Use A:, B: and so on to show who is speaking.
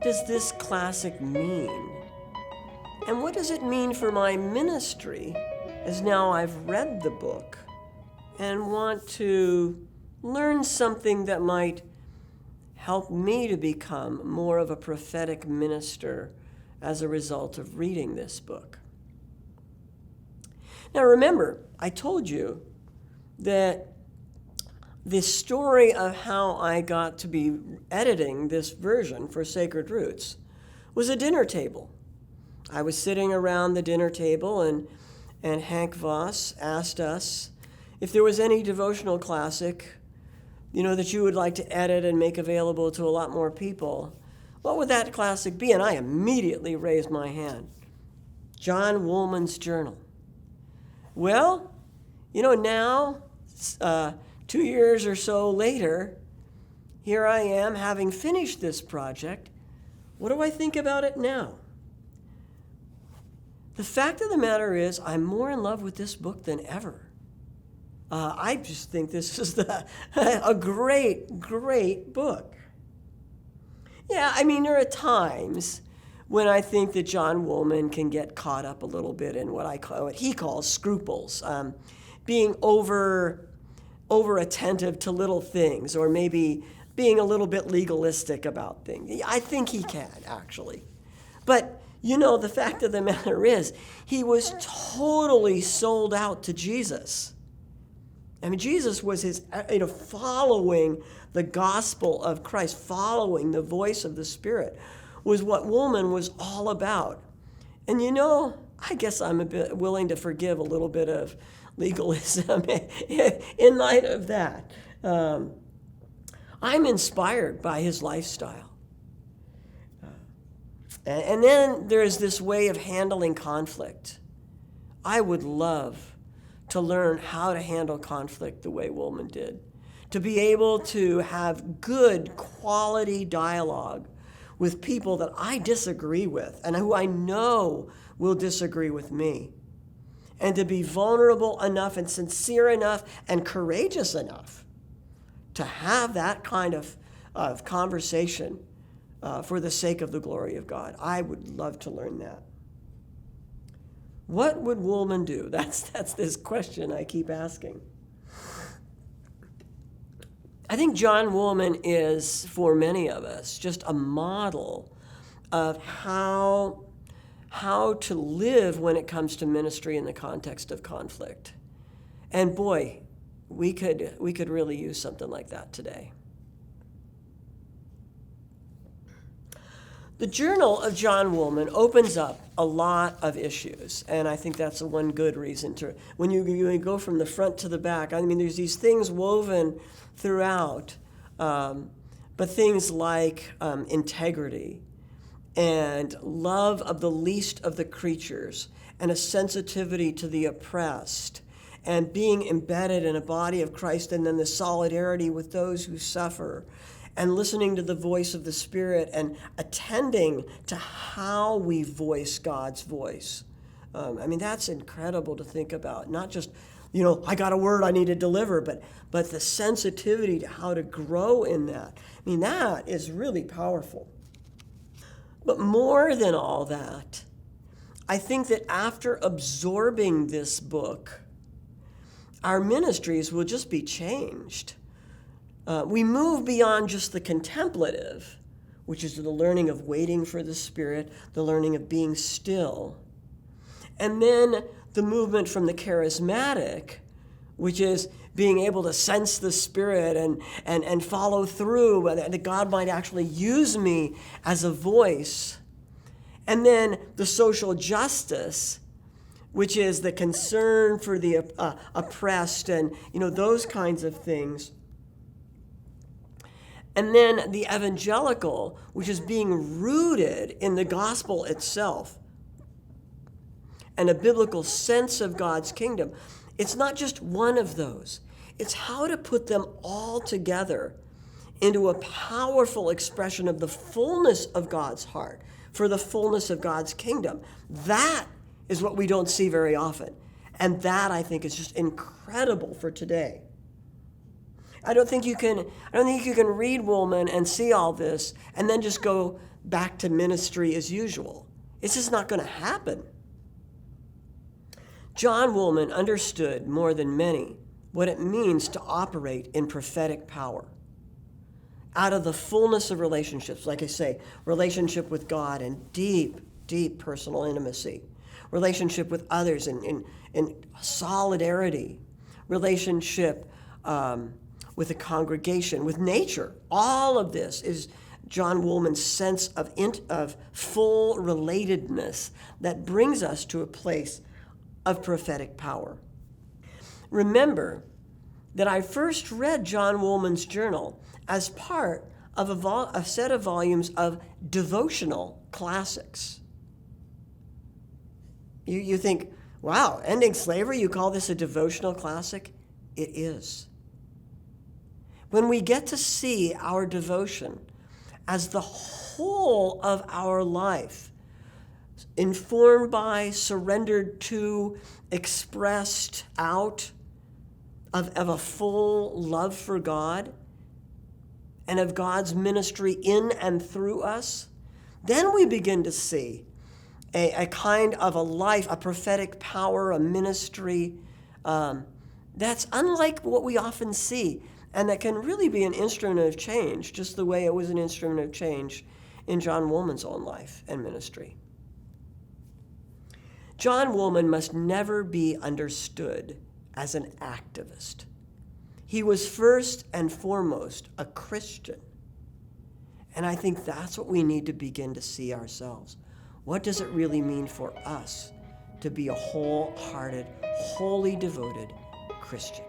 A: does this classic mean? And what does it mean for my ministry as now I've read the book and want to learn something that might help me to become more of a prophetic minister as a result of reading this book? Now remember, I told you that the story of how I got to be editing this version for Sacred Roots was a dinner table. I was sitting around the dinner table, and Hank Voss asked us if there was any devotional classic, that you would like to edit and make available to a lot more people. What would that classic be? And I immediately raised my hand. John Woolman's Journal. Well, now, 2 years or so later, here I am having finished this project. What do I think about it now? The fact of the matter is, I'm more in love with this book than ever. I just think this is a great, great book. Yeah, there are times when I think that John Woolman can get caught up a little bit in what he calls scruples, being over attentive to little things, or maybe being a little bit legalistic about things. I think he can, actually. But the fact of the matter is, he was totally sold out to Jesus. Jesus was his, following the gospel of Christ, following the voice of the Spirit, was what Woolman was all about. And I guess I'm a bit willing to forgive a little bit of legalism in light of that. I'm inspired by his lifestyle. And then there's this way of handling conflict. I would love to learn how to handle conflict the way Woolman did, to be able to have good quality dialogue with people that I disagree with and who I know will disagree with me, and to be vulnerable enough and sincere enough and courageous enough to have that kind of conversation for the sake of the glory of God. I would love to learn that. What would Woolman do? That's this question I keep asking. I think John Woolman is, for many of us, just a model of how to live when it comes to ministry in the context of conflict. And boy, we could really use something like that today. The Journal of John Woolman opens up a lot of issues, and I think that's one good reason to, when you go from the front to the back, there's these things woven throughout, but things like integrity and love of the least of the creatures and a sensitivity to the oppressed and being embedded in a body of Christ, and then the solidarity with those who suffer, and listening to the voice of the Spirit and attending to how we voice God's voice. That's incredible to think about. Not just, I got a word I need to deliver, but the sensitivity to how to grow in that. That is really powerful. But more than all that, I think that after absorbing this book, our ministries will just be changed. We move beyond just the contemplative, which is the learning of waiting for the Spirit, the learning of being still, and then the movement from the charismatic, which is being able to sense the Spirit and follow through, that God might actually use me as a voice, and then the social justice, which is the concern for the oppressed and those kinds of things. And then the evangelical, which is being rooted in the gospel itself and a biblical sense of God's kingdom. It's not just one of those. It's how to put them all together into a powerful expression of the fullness of God's heart for the fullness of God's kingdom. That is what we don't see very often. And that, I think, is just incredible for today. I don't think you can read Woolman and see all this and then just go back to ministry as usual. It's just not going to happen. John Woolman understood more than many what it means to operate in prophetic power. Out of the fullness of relationships, like I say, relationship with God and deep, deep personal intimacy, relationship with others in solidarity, relationship with the congregation, with nature. All of this is John Woolman's sense of full relatedness that brings us to a place of prophetic power. Remember that I first read John Woolman's journal as part of a set of volumes of devotional classics. You think, wow, Ending Slavery, you call this a devotional classic? It is. When we get to see our devotion as the whole of our life, informed by, surrendered to, expressed out of a full love for God and of God's ministry in and through us, then we begin to see a kind of a life, a prophetic power, a ministry that's unlike what we often see, and that can really be an instrument of change, just the way it was an instrument of change in John Woolman's own life and ministry. John Woolman must never be understood as an activist. He was first and foremost a Christian. And I think that's what we need to begin to see ourselves. What does it really mean for us to be a wholehearted, wholly devoted Christian?